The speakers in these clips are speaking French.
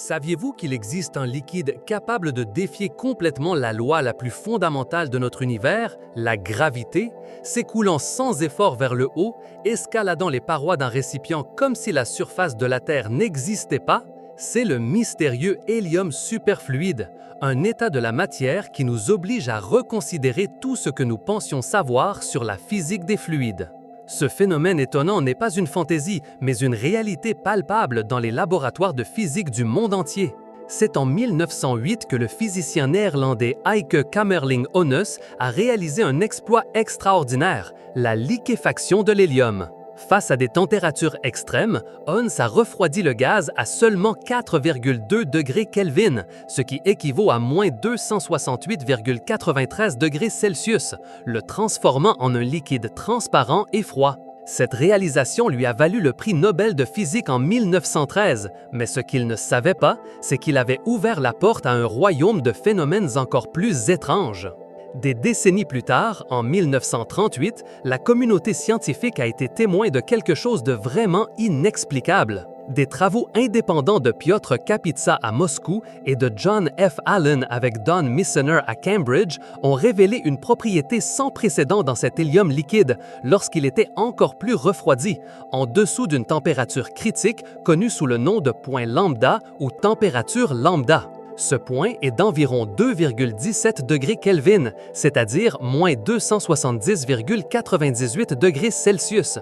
Saviez-vous qu'il existe un liquide capable de défier complètement la loi la plus fondamentale de notre univers, la gravité, s'écoulant sans effort vers le haut, escaladant les parois d'un récipient comme si la surface de la Terre n'existait pas? C'est le mystérieux hélium superfluide, un état de la matière qui nous oblige à reconsidérer tout ce que nous pensions savoir sur la physique des fluides. Ce phénomène étonnant n'est pas une fantaisie, mais une réalité palpable dans les laboratoires de physique du monde entier. C'est en 1908 que le physicien néerlandais Heike Kamerlingh-Onnes a réalisé un exploit extraordinaire, la liquéfaction de l'hélium. Face à des températures extrêmes, Onnes a refroidi le gaz à seulement 4,2 degrés Kelvin, ce qui équivaut à moins 268,93 degrés Celsius, le transformant en un liquide transparent et froid. Cette réalisation lui a valu le prix Nobel de physique en 1913, mais ce qu'il ne savait pas, c'est qu'il avait ouvert la porte à un royaume de phénomènes encore plus étranges. Des décennies plus tard, en 1938, la communauté scientifique a été témoin de quelque chose de vraiment inexplicable. Des travaux indépendants de Piotr Kapitsa à Moscou et de John F. Allen avec Don Missener à Cambridge ont révélé une propriété sans précédent dans cet hélium liquide lorsqu'il était encore plus refroidi, en dessous d'une température critique connue sous le nom de point lambda ou température lambda. Ce point est d'environ 2,17 degrés Kelvin, c'est-à-dire moins 270,98 degrés Celsius.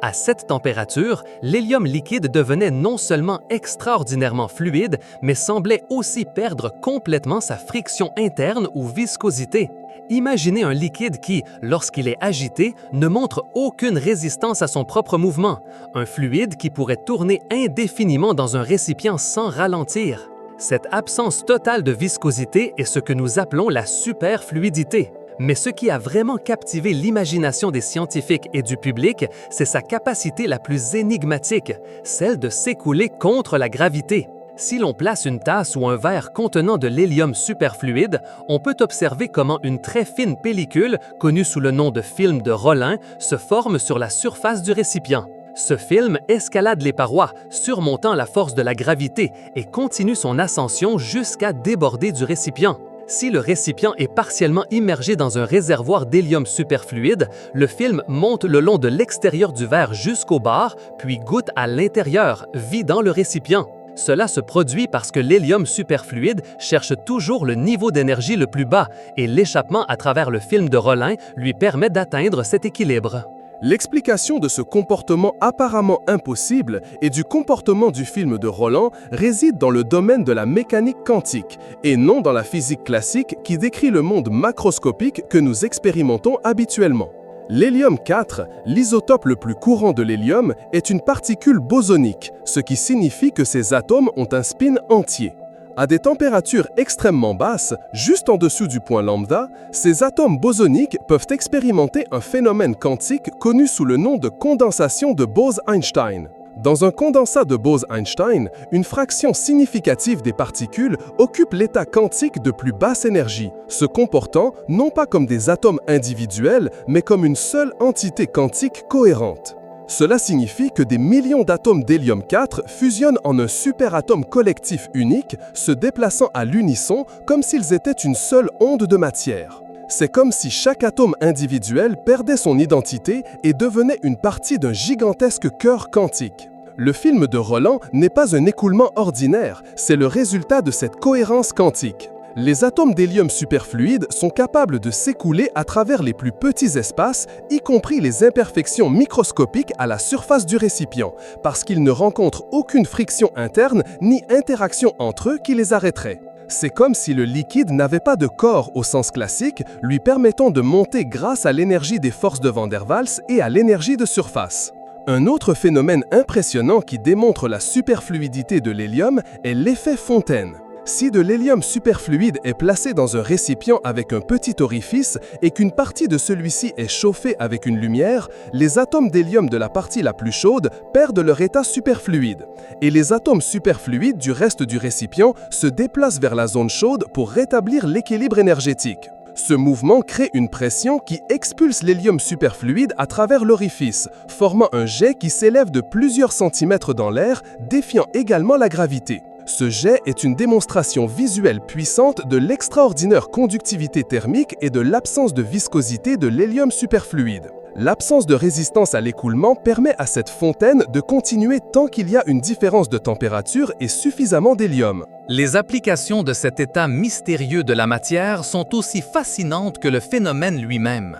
À cette température, l'hélium liquide devenait non seulement extraordinairement fluide, mais semblait aussi perdre complètement sa friction interne ou viscosité. Imaginez un liquide qui, lorsqu'il est agité, ne montre aucune résistance à son propre mouvement, un fluide qui pourrait tourner indéfiniment dans un récipient sans ralentir. Cette absence totale de viscosité est ce que nous appelons la superfluidité. Mais ce qui a vraiment captivé l'imagination des scientifiques et du public, c'est sa capacité la plus énigmatique, celle de s'écouler contre la gravité. Si l'on place une tasse ou un verre contenant de l'hélium superfluide, on peut observer comment une très fine pellicule, connue sous le nom de film de Rollin, se forme sur la surface du récipient. Ce film escalade les parois, surmontant la force de la gravité et continue son ascension jusqu'à déborder du récipient. Si le récipient est partiellement immergé dans un réservoir d'hélium superfluide, le film monte le long de l'extérieur du verre jusqu'au bord, puis goutte à l'intérieur, vidant le récipient. Cela se produit parce que l'hélium superfluide cherche toujours le niveau d'énergie le plus bas et l'échappement à travers le film de Rollin lui permet d'atteindre cet équilibre. L'explication de ce comportement apparemment impossible et du comportement du film de Rollin réside dans le domaine de la mécanique quantique et non dans la physique classique qui décrit le monde macroscopique que nous expérimentons habituellement. L'hélium 4, l'isotope le plus courant de l'hélium, est une particule bosonique, ce qui signifie que ses atomes ont un spin entier. À des températures extrêmement basses, juste en dessous du point lambda, ces atomes bosoniques peuvent expérimenter un phénomène quantique connu sous le nom de condensation de Bose-Einstein. Dans un condensat de Bose-Einstein, une fraction significative des particules occupe l'état quantique de plus basse énergie, se comportant non pas comme des atomes individuels, mais comme une seule entité quantique cohérente. Cela signifie que des millions d'atomes d'hélium 4 fusionnent en un superatome collectif unique, se déplaçant à l'unisson comme s'ils étaient une seule onde de matière. C'est comme si chaque atome individuel perdait son identité et devenait une partie d'un gigantesque cœur quantique. Le film de Rollin n'est pas un écoulement ordinaire, c'est le résultat de cette cohérence quantique. Les atomes d'hélium superfluide sont capables de s'écouler à travers les plus petits espaces, y compris les imperfections microscopiques à la surface du récipient, parce qu'ils ne rencontrent aucune friction interne ni interaction entre eux qui les arrêterait. C'est comme si le liquide n'avait pas de corps au sens classique, lui permettant de monter grâce à l'énergie des forces de Van der Waals et à l'énergie de surface. Un autre phénomène impressionnant qui démontre la superfluidité de l'hélium est l'effet Fontaine. Si de l'hélium superfluide est placé dans un récipient avec un petit orifice et qu'une partie de celui-ci est chauffée avec une lumière, les atomes d'hélium de la partie la plus chaude perdent leur état superfluide, et les atomes superfluides du reste du récipient se déplacent vers la zone chaude pour rétablir l'équilibre énergétique. Ce mouvement crée une pression qui expulse l'hélium superfluide à travers l'orifice, formant un jet qui s'élève de plusieurs centimètres dans l'air, défiant également la gravité. Ce jet est une démonstration visuelle puissante de l'extraordinaire conductivité thermique et de l'absence de viscosité de l'hélium superfluide. L'absence de résistance à l'écoulement permet à cette fontaine de continuer tant qu'il y a une différence de température et suffisamment d'hélium. Les applications de cet état mystérieux de la matière sont aussi fascinantes que le phénomène lui-même.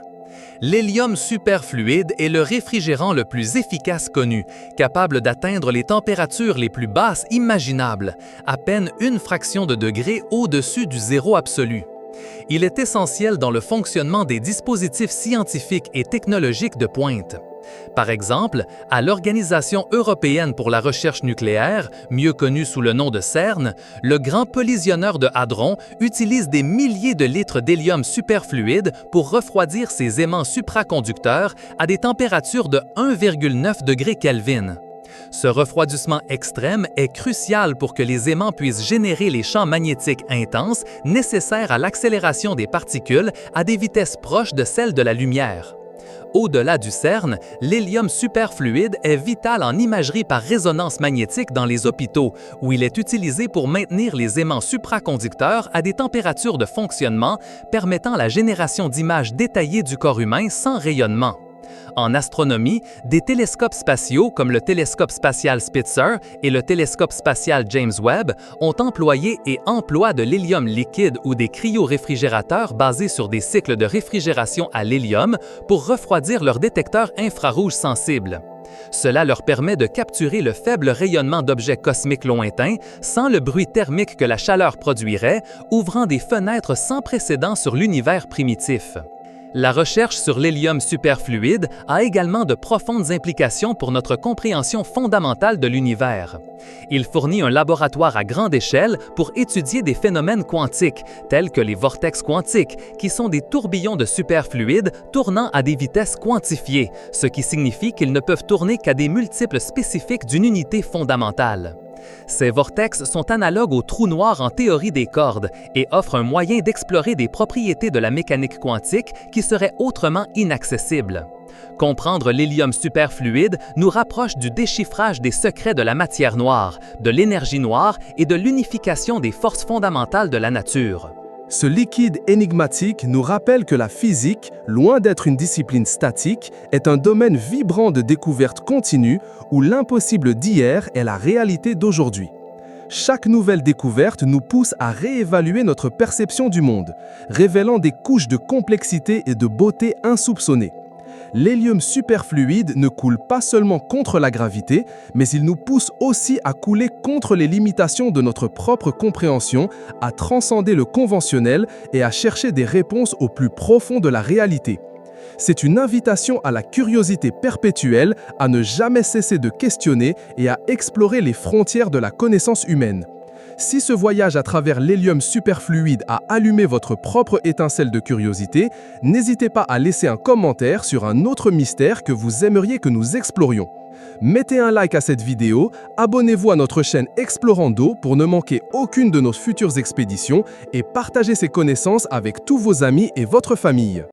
L'hélium superfluide est le réfrigérant le plus efficace connu, capable d'atteindre les températures les plus basses imaginables, à peine une fraction de degré au-dessus du zéro absolu. Il est essentiel dans le fonctionnement des dispositifs scientifiques et technologiques de pointe. Par exemple, à l'Organisation européenne pour la recherche nucléaire, mieux connue sous le nom de CERN, le grand collisionneur de hadrons utilise des milliers de litres d'hélium superfluide pour refroidir ses aimants supraconducteurs à des températures de 1,9 degrés Kelvin. Ce refroidissement extrême est crucial pour que les aimants puissent générer les champs magnétiques intenses nécessaires à l'accélération des particules à des vitesses proches de celles de la lumière. Au-delà du CERN, l'hélium superfluide est vital en imagerie par résonance magnétique dans les hôpitaux, où il est utilisé pour maintenir les aimants supraconducteurs à des températures de fonctionnement permettant la génération d'images détaillées du corps humain sans rayonnement. En astronomie, des télescopes spatiaux comme le télescope spatial Spitzer et le télescope spatial James Webb ont employé et emploient de l'hélium liquide ou des cryoréfrigérateurs basés sur des cycles de réfrigération à l'hélium pour refroidir leurs détecteurs infrarouges sensibles. Cela leur permet de capturer le faible rayonnement d'objets cosmiques lointains sans le bruit thermique que la chaleur produirait, ouvrant des fenêtres sans précédent sur l'univers primitif. La recherche sur l'hélium superfluide a également de profondes implications pour notre compréhension fondamentale de l'univers. Il fournit un laboratoire à grande échelle pour étudier des phénomènes quantiques, tels que les vortex quantiques, qui sont des tourbillons de superfluide tournant à des vitesses quantifiées, ce qui signifie qu'ils ne peuvent tourner qu'à des multiples spécifiques d'une unité fondamentale. Ces vortex sont analogues aux trous noirs en théorie des cordes et offrent un moyen d'explorer des propriétés de la mécanique quantique qui seraient autrement inaccessibles. Comprendre l'hélium superfluide nous rapproche du déchiffrage des secrets de la matière noire, de l'énergie noire et de l'unification des forces fondamentales de la nature. Ce liquide énigmatique nous rappelle que la physique, loin d'être une discipline statique, est un domaine vibrant de découvertes continues où l'impossible d'hier est la réalité d'aujourd'hui. Chaque nouvelle découverte nous pousse à réévaluer notre perception du monde, révélant des couches de complexité et de beauté insoupçonnées. L'hélium superfluide ne coule pas seulement contre la gravité, mais il nous pousse aussi à couler contre les limitations de notre propre compréhension, à transcender le conventionnel et à chercher des réponses au plus profond de la réalité. C'est une invitation à la curiosité perpétuelle, à ne jamais cesser de questionner et à explorer les frontières de la connaissance humaine. Si ce voyage à travers l'hélium superfluide a allumé votre propre étincelle de curiosité, n'hésitez pas à laisser un commentaire sur un autre mystère que vous aimeriez que nous explorions. Mettez un like à cette vidéo, abonnez-vous à notre chaîne Explorando pour ne manquer aucune de nos futures expéditions et partagez ces connaissances avec tous vos amis et votre famille.